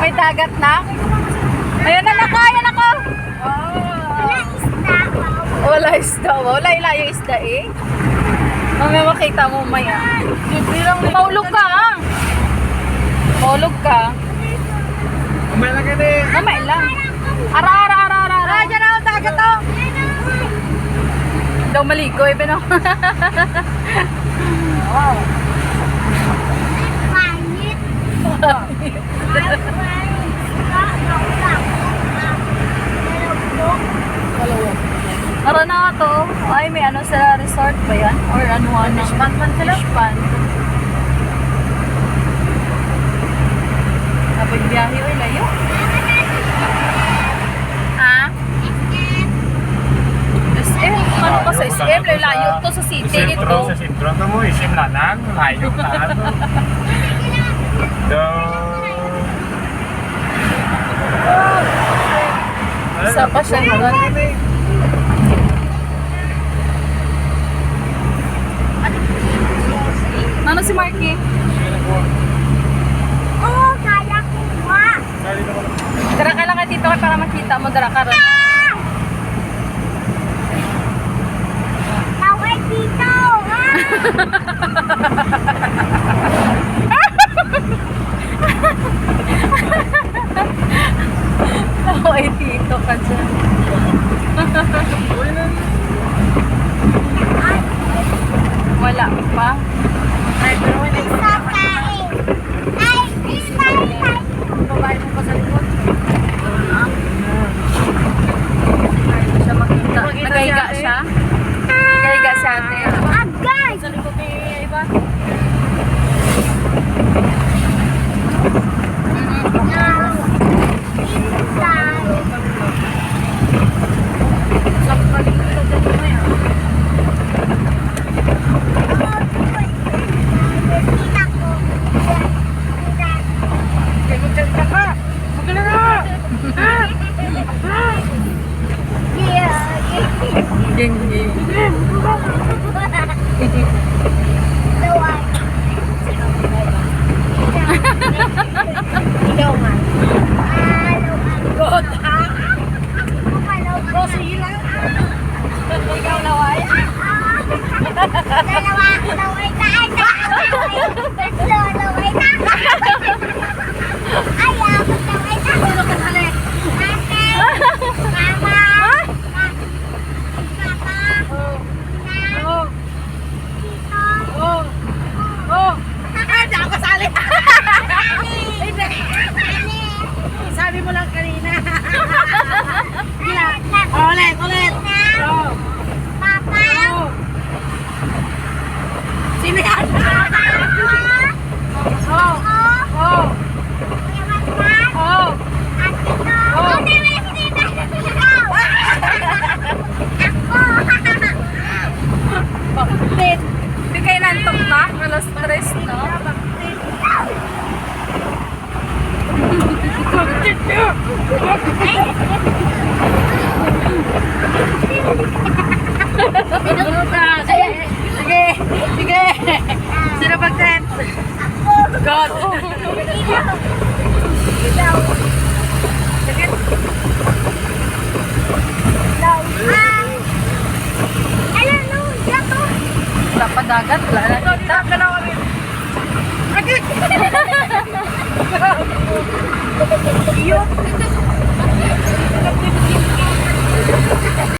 May dagat na. Ayan na nako, ayan ako. Wala isda. Wala yung isda eh. Mamaya makita mo maya. Maulog ka ha. Maulog ka. Mamaya lang ka din. Mamaya lang. Ara. Dyan ako, dagat to. Daw maligo eh, pero. Wow. Ara na to. Ay, may ano sa resort ba yan? Or ano ng Pan sila. fish pan. Kapag biyahe, oy, layo. Ah? SM? Ano ka sa SM? Layo to sa city ito. Sa sentro ka mo, isim lanang, layo na ano. Isa pa siya naman. Ano si Marky? Oo, kaya ko ba? Dara ka lang dito para makita mo. Dara ka rin. Tawag dito. Ay, dito ka dyan. Wala pa. Ay, pero wala yung pagkain. Ay, Babae mo pa sa likod. Siya makita. Nagahiga siya. Nagahiga si ate. Agay! Sa likod ni iba. Sa paligid ka dyan mo yan. Magkalita ka! Magkalita ka! Ging, ging. God, ha? Oh, sige lang. Ikaw laway. Dalawa, laway na. Tatlo, laway na. Ayaw, laway na. Sino ka sali? Ate, mama, papa, Oh. tito. Oh. Oh. Ay, di ako kasali. Hindi. Sabi mo lang kanina. Ulit. Oh. Papa. Sino yan? Oh. Oh. Oh. Oh. Bakit? Hindi kayo nantok na? Alas 3, no? Sige. Sino mag-tent? God. Sige. Wala pa dagat. Wala na kita.